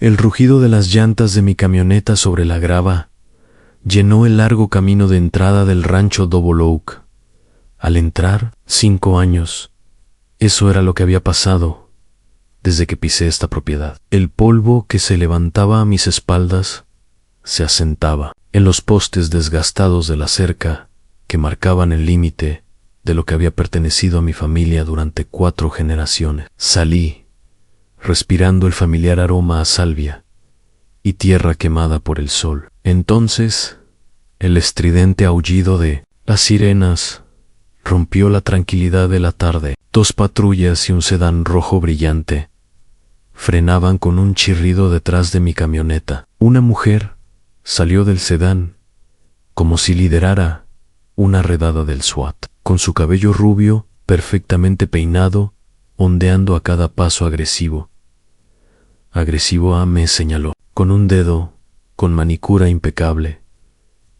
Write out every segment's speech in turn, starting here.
El rugido de las llantas de mi camioneta sobre la grava llenó el largo camino de entrada del rancho Double Oak. Al entrar, 5 años. Eso era lo que había pasado desde que pisé esta propiedad. El polvo que se levantaba a mis espaldas se asentaba en los postes desgastados de la cerca que marcaban el límite de lo que había pertenecido a mi familia durante 4 generaciones. Salí, respirando el familiar aroma a salvia y tierra quemada por el sol. Entonces, el estridente aullido de las sirenas rompió la tranquilidad de la tarde. 2 patrullas y un sedán rojo brillante frenaban con un chirrido detrás de mi camioneta. Una mujer salió del sedán como si liderara una redada del SWAT, con su cabello rubio, perfectamente peinado, ondeando a cada paso agresivo. Agresivo me señaló, con un dedo, con manicura impecable,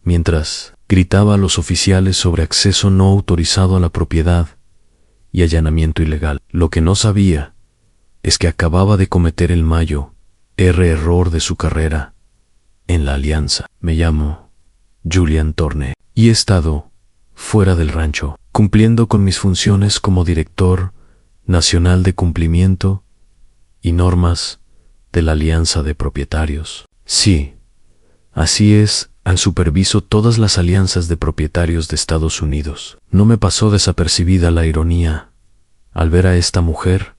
mientras gritaba a los oficiales sobre acceso no autorizado a la propiedad y allanamiento ilegal. Lo que no sabía es que acababa de cometer el mayor error de su carrera en la Alianza. Me llamo Julian Thorne y he estado fuera del rancho, cumpliendo con mis funciones como director nacional de cumplimiento y normas de la Alianza de Propietarios. Sí, así es, superviso todas las alianzas de propietarios de Estados Unidos. No me pasó desapercibida la ironía al ver a esta mujer,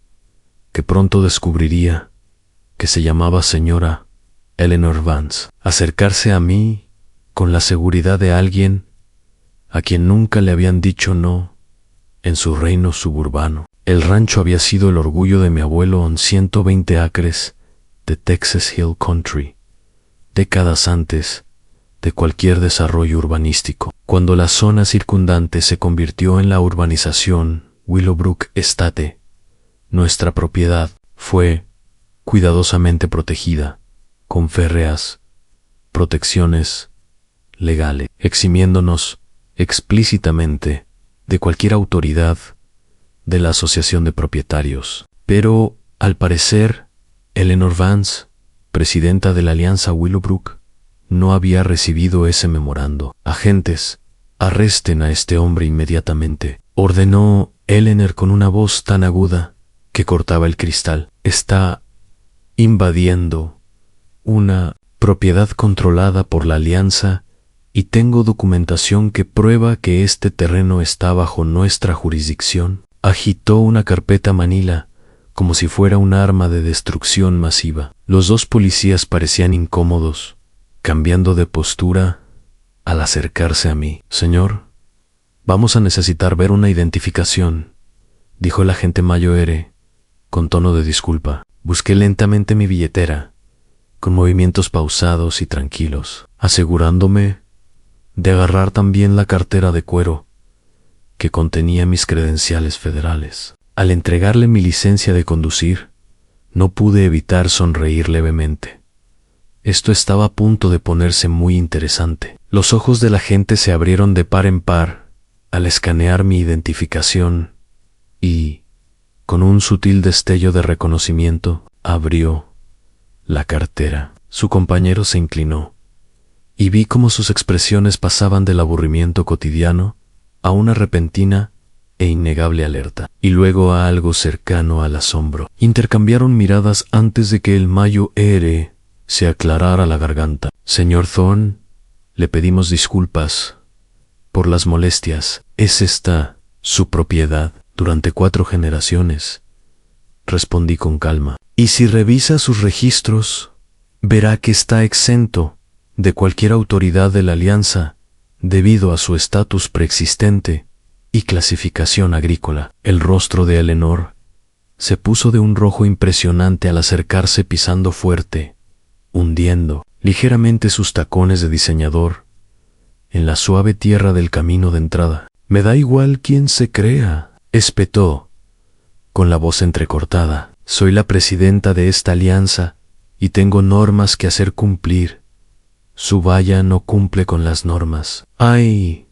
que pronto descubriría que se llamaba señora Eleanor Vance, acercarse a mí con la seguridad de alguien a quien nunca le habían dicho no en su reino suburbano. El rancho había sido el orgullo de mi abuelo en 120 acres de Texas Hill Country, décadas antes de cualquier desarrollo urbanístico. Cuando la zona circundante se convirtió en la urbanización Willowbrook Estate, nuestra propiedad fue cuidadosamente protegida con férreas protecciones legales, eximiéndonos explícitamente de cualquier autoridad de la Asociación de Propietarios. Pero, al parecer, Eleanor Vance, presidenta de la Alianza Willowbrook, no había recibido ese memorando. Agentes, arresten a este hombre inmediatamente, ordenó Eleanor con una voz tan aguda que cortaba el cristal. Está invadiendo una propiedad controlada por la Alianza y tengo documentación que prueba que este terreno está bajo nuestra jurisdicción. Agitó una carpeta manila como si fuera un arma de destrucción masiva. Los 2 policías parecían incómodos, cambiando de postura al acercarse a mí. Señor, vamos a necesitar ver una identificación, dijo el agente mayor con tono de disculpa. Busqué lentamente mi billetera, con movimientos pausados y tranquilos, asegurándome de agarrar también la cartera de cuero que contenía mis credenciales federales. Al entregarle mi licencia de conducir, no pude evitar sonreír levemente. Esto estaba a punto de ponerse muy interesante. Los ojos de la gente se abrieron de par en par al escanear mi identificación y, con un sutil destello de reconocimiento, abrió la cartera. Su compañero se inclinó y vi cómo sus expresiones pasaban del aburrimiento cotidiano a una repentina e innegable alerta, y luego a algo cercano al asombro. Intercambiaron miradas antes de que el mayo se aclarara la garganta. Señor Thorne, le pedimos disculpas por las molestias. ¿Es esta su propiedad? Durante 4 generaciones, respondí con calma. Y si revisa sus registros, verá que está exento de cualquier autoridad de la Alianza debido a su estatus preexistente y clasificación agrícola. El rostro de Eleanor se puso de un rojo impresionante al acercarse pisando fuerte, hundiendo ligeramente sus tacones de diseñador en la suave tierra del camino de entrada. Me da igual quién se crea, espetó, con la voz entrecortada. Soy la presidenta de esta alianza y tengo normas que hacer cumplir. Su valla no cumple con las normas. Hay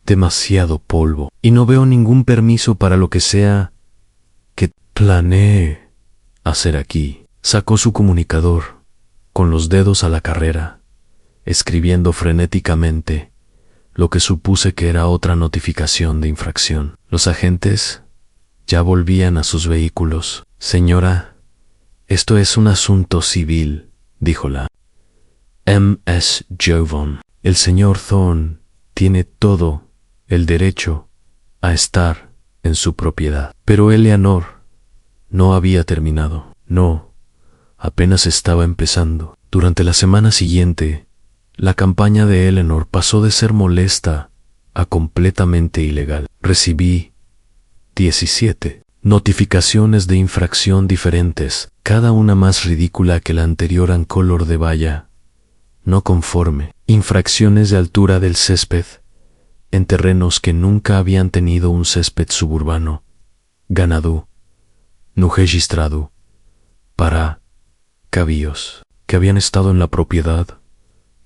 demasiado polvo y no veo ningún permiso para lo que sea que planee hacer aquí. Sacó su comunicador con los dedos a la carrera, escribiendo frenéticamente, lo que supuse que era otra notificación de infracción. Los agentes ya volvían a sus vehículos. Señora, esto es un asunto civil, dijo la M.S. Jovan. El señor Thorne tiene todo el derecho a estar en su propiedad. Pero Eleanor no había terminado. No, apenas estaba empezando. Durante la semana siguiente, la campaña de Eleanor pasó de ser molesta a completamente ilegal. Recibí 17 notificaciones de infracción diferentes, cada una más ridícula que la anterior en color de valla no conforme. Infracciones de altura del césped en terrenos que nunca habían tenido un césped suburbano, ganado, no registrado, para caballos, que habían estado en la propiedad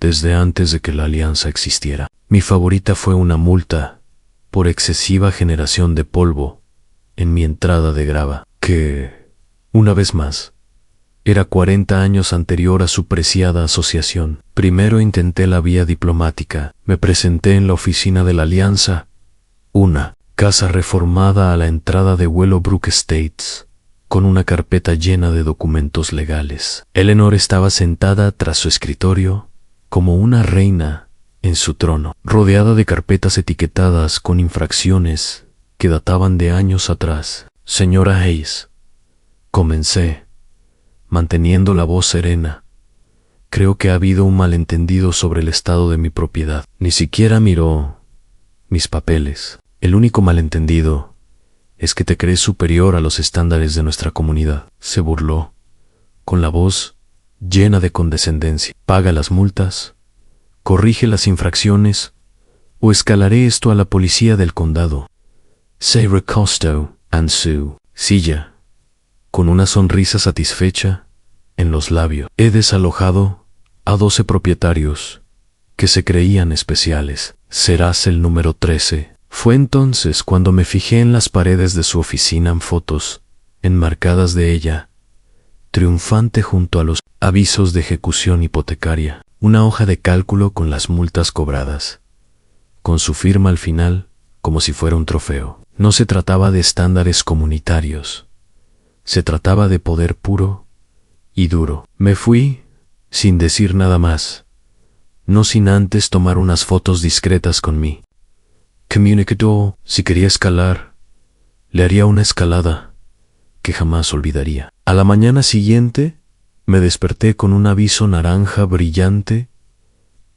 desde antes de que la alianza existiera. Mi favorita fue una multa por excesiva generación de polvo en mi entrada de grava, que, una vez más, era 40 años anterior a su preciada asociación. Primero intenté la vía diplomática. Me presenté en la oficina de la Alianza, una casa reformada a la entrada de Willowbrook Estates, con una carpeta llena de documentos legales. Eleanor estaba sentada tras su escritorio, como una reina en su trono, rodeada de carpetas etiquetadas con infracciones que databan de años atrás. Señora Hayes, comencé, manteniendo la voz serena. Creo que ha habido un malentendido sobre el estado de mi propiedad. Ni siquiera miró mis papeles. El único malentendido es que te crees superior a los estándares de nuestra comunidad. Se burló, con la voz llena de condescendencia. Paga las multas, corrige las infracciones, o escalaré esto a la policía del condado. Se recostó en su silla, con una sonrisa satisfecha en los labios. He desalojado a 12 propietarios que se creían especiales. Serás el número 13. Fue entonces cuando me fijé en las paredes de su oficina en fotos enmarcadas de ella, triunfante junto a los avisos de ejecución hipotecaria, una hoja de cálculo con las multas cobradas, con su firma al final como si fuera un trofeo. No se trataba de estándares comunitarios, se trataba de poder puro y duro. Me fui sin decir nada más, no sin antes tomar unas fotos discretas con mi comunicador. Si quería escalar, le haría una escalada que jamás olvidaría. A la mañana siguiente me desperté con un aviso naranja brillante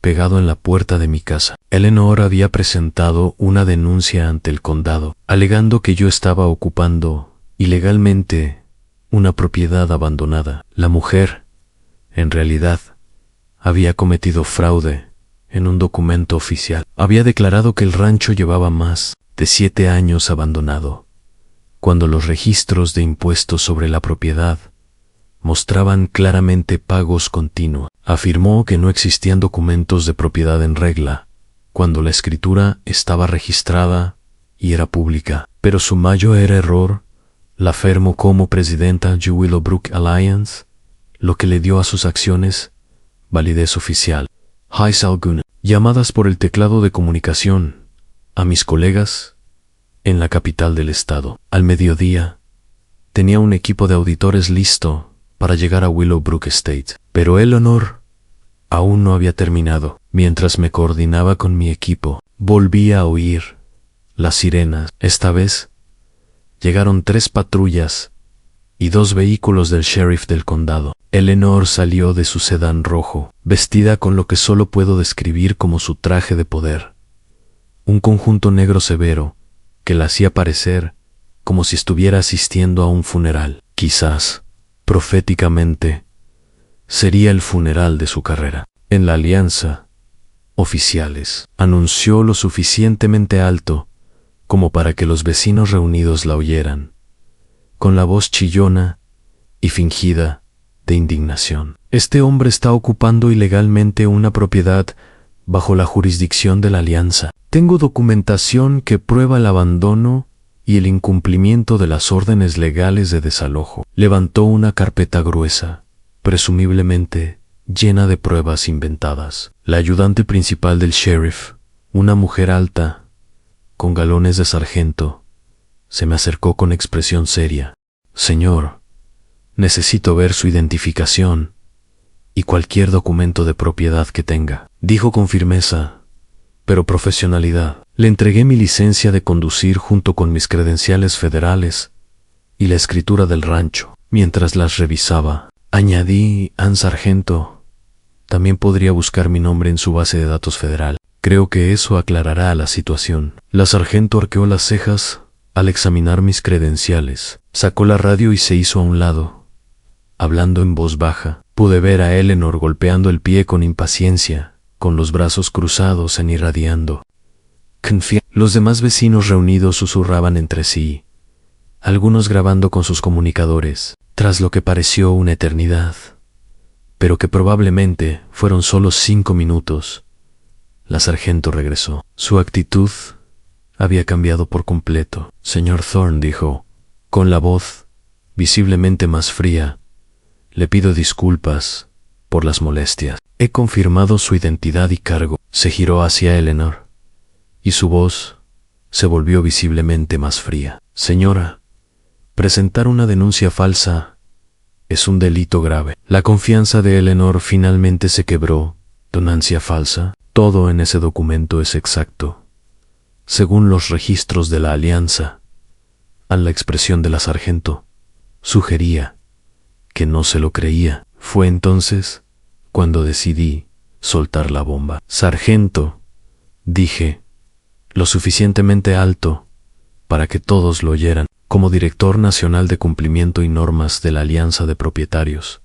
pegado en la puerta de mi casa. Eleanor había presentado una denuncia ante el condado, alegando que yo estaba ocupando ilegalmente una propiedad abandonada. La mujer, en realidad, había cometido fraude en un documento oficial. Había declarado que el rancho llevaba más de 7 años abandonado, cuando los registros de impuestos sobre la propiedad mostraban claramente pagos continuos. Afirmó que no existían documentos de propiedad en regla, cuando la escritura estaba registrada y era pública. Pero su mayor error la afirmó como presidenta de Willowbrook Alliance, lo que le dio a sus acciones validez oficial. Hayes alguna llamadas por el teclado de comunicación a mis colegas en la capital del estado. Al mediodía, tenía un equipo de auditores listo para llegar a Willowbrook Estate, pero Eleanor aún no había terminado. Mientras me coordinaba con mi equipo, volví a oír las sirenas. Esta vez, llegaron 3 patrullas y 2 vehículos del sheriff del condado. Eleanor salió de su sedán rojo, vestida con lo que solo puedo describir como su traje de poder, un conjunto negro severo que la hacía parecer como si estuviera asistiendo a un funeral. Quizás, proféticamente, sería el funeral de su carrera. En la alianza, oficiales, anunció lo suficientemente alto como para que los vecinos reunidos la oyeran, con la voz chillona y fingida de indignación. Este hombre está ocupando ilegalmente una propiedad bajo la jurisdicción de la alianza. Tengo documentación que prueba el abandono y el incumplimiento de las órdenes legales de desalojo. Levantó una carpeta gruesa, presumiblemente llena de pruebas inventadas. La ayudante principal del sheriff, una mujer alta, con galones de sargento, se me acercó con expresión seria. Señor, necesito ver su identificación y cualquier documento de propiedad que tenga, dijo con firmeza, pero profesionalidad. Le entregué mi licencia de conducir junto con mis credenciales federales y la escritura del rancho. Mientras las revisaba, añadí, sargento, también podría buscar mi nombre en su base de datos federal. Creo que eso aclarará la situación. La sargento arqueó las cejas al examinar mis credenciales. Sacó la radio y se hizo a un lado, hablando en voz baja. Pude ver a Eleanor golpeando el pie con impaciencia, con los brazos cruzados en irradiando. Los demás vecinos reunidos susurraban entre sí, algunos grabando con sus comunicadores, tras lo que pareció una eternidad, pero que probablemente fueron solo 5 minutos. La sargento regresó. Su actitud había cambiado por completo. Señor Thorne, dijo, con la voz visiblemente más fría, le pido disculpas por las molestias. He confirmado su identidad y cargo. Se giró hacia Eleanor, y su voz se volvió visiblemente más fría. Señora, presentar una denuncia falsa es un delito grave. La confianza de Eleanor finalmente se quebró. Donancia falsa. Todo en ese documento es exacto, según los registros de la alianza. A la expresión de la sargento, sugería que no se lo creía. Fue entonces cuando decidí soltar la bomba. Sargento, dije, lo suficientemente alto para que todos lo oyeran. Como director nacional de cumplimiento y normas de la Alianza de Propietarios,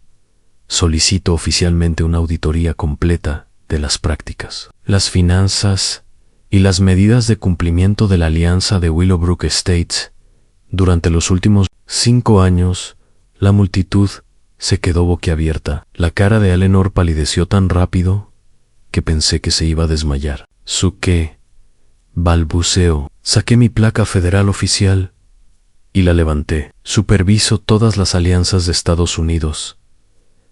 solicito oficialmente una auditoría completa de las prácticas, las finanzas y las medidas de cumplimiento de la Alianza de Willowbrook Estates. Durante los últimos 5 años, la multitud se quedó boquiabierta. La cara de Eleanor palideció tan rápido que pensé que se iba a desmayar. ¿Su qué? Balbuceó. Saqué mi placa federal oficial y la levanté. Superviso todas las alianzas de Estados Unidos,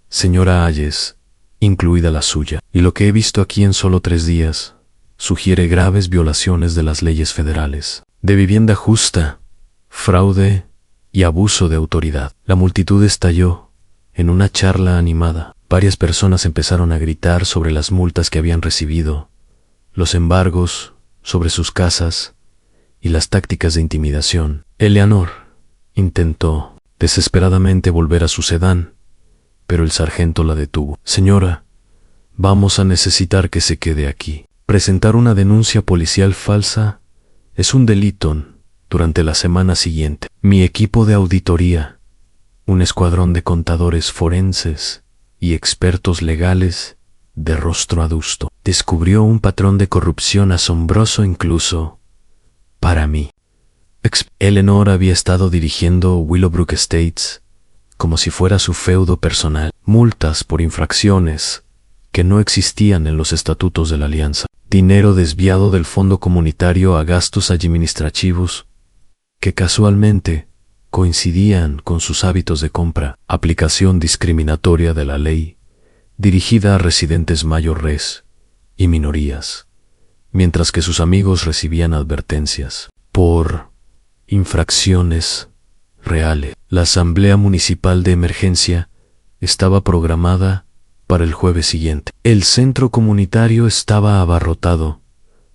señora Hayes, incluida la suya, y lo que he visto aquí en solo 3 días sugiere graves violaciones de las leyes federales, de vivienda justa, fraude y abuso de autoridad. La multitud estalló en una charla animada. Varias personas empezaron a gritar sobre las multas que habían recibido, los embargos sobre sus casas y las tácticas de intimidación. Eleanor intentó desesperadamente volver a su sedán, pero el sargento la detuvo. Señora, vamos a necesitar que se quede aquí. Presentar una denuncia policial falsa es un delito. Durante la semana siguiente, mi equipo de auditoría, un escuadrón de contadores forenses y expertos legales de rostro adusto, descubrió un patrón de corrupción asombroso incluso para mí. Eleanor había estado dirigiendo Willowbrook Estates como si fuera su feudo personal. Multas por infracciones que no existían en los estatutos de la alianza. Dinero desviado del fondo comunitario a gastos administrativos que casualmente coincidían con sus hábitos de compra. Aplicación discriminatoria de la ley dirigida a residentes mayores y minorías, mientras que sus amigos recibían advertencias por infracciones reales. La asamblea municipal de emergencia estaba programada para el jueves siguiente. El centro comunitario estaba abarrotado,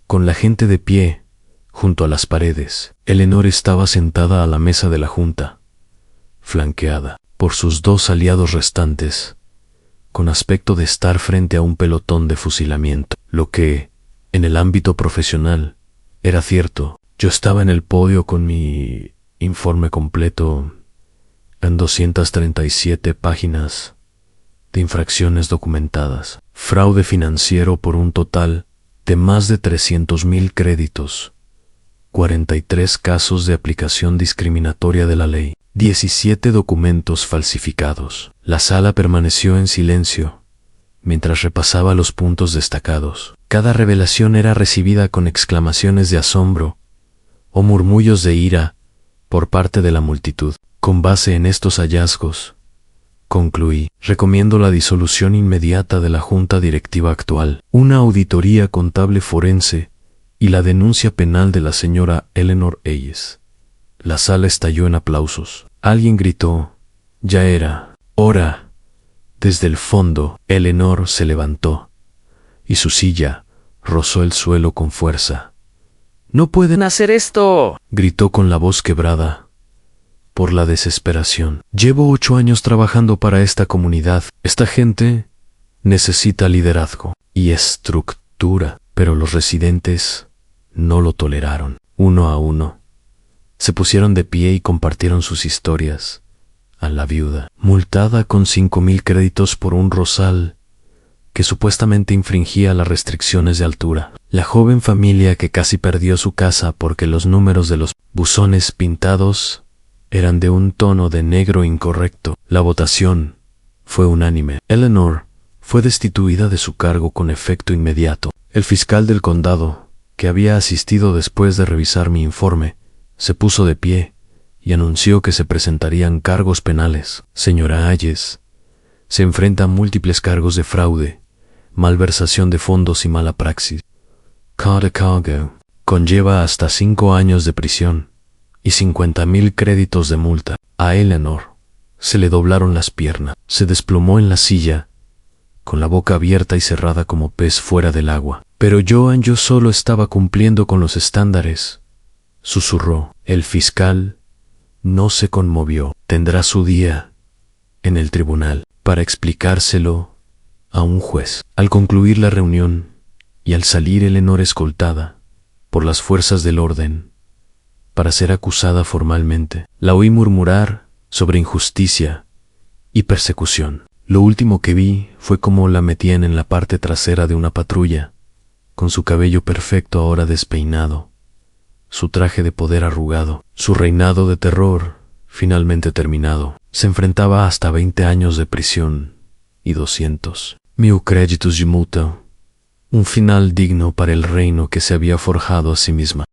con la gente de pie junto a las paredes. Eleanor estaba sentada a la mesa de la junta, flanqueada por sus 2 aliados restantes, con aspecto de estar frente a un pelotón de fusilamiento. Lo que, en el ámbito profesional, era cierto. Yo estaba en el podio con mi informe completo en 237 páginas de infracciones documentadas. Fraude financiero por un total de más de 300,000 créditos. 43 casos de aplicación discriminatoria de la ley. 17 documentos falsificados. La sala permaneció en silencio mientras repasaba los puntos destacados. Cada revelación era recibida con exclamaciones de asombro o murmullos de ira por parte de la multitud. Con base en estos hallazgos, concluí. Recomiendo la disolución inmediata de la junta directiva actual, una auditoría contable forense y la denuncia penal de la señora Eleanor Hayes. La sala estalló en aplausos. Alguien gritó: ya era hora. Desde el fondo, Eleanor se levantó y su silla rozó el suelo con fuerza. «¡No pueden hacer esto!», gritó con la voz quebrada por la desesperación. «Llevo 8 años trabajando para esta comunidad. Esta gente necesita liderazgo y estructura, pero los residentes no lo toleraron. Uno a uno se pusieron de pie y compartieron sus historias. A la viuda, multada con 5,000 créditos por un rosal que supuestamente infringía las restricciones de altura. La joven familia que casi perdió su casa porque los números de los buzones pintados eran de un tono de negro incorrecto. La votación fue unánime. Eleanor fue destituida de su cargo con efecto inmediato. El fiscal del condado, que había asistido después de revisar mi informe, se puso de pie y anunció que se presentarían cargos penales. Señora Hayes se enfrenta a múltiples cargos de fraude, malversación de fondos y mala praxis. Cada cargo conlleva hasta 5 años de prisión y 50,000 créditos de multa. A Eleanor se le doblaron las piernas. Se desplomó en la silla, con la boca abierta y cerrada como pez fuera del agua. Pero yo solo estaba cumpliendo con los estándares, susurró. El fiscal no se conmovió. Tendrá su día en el tribunal para explicárselo a un juez. Al concluir la reunión y al salir Eleanor escoltada por las fuerzas del orden para ser acusada formalmente, la oí murmurar sobre injusticia y persecución. Lo último que vi fue cómo la metían en la parte trasera de una patrulla, con su cabello perfecto ahora despeinado, su traje de poder arrugado. Su reinado de terror, finalmente terminado, se enfrentaba hasta 20 años de prisión y 200,000 créditos de multa. Un final digno para el reino que se había forjado a sí misma.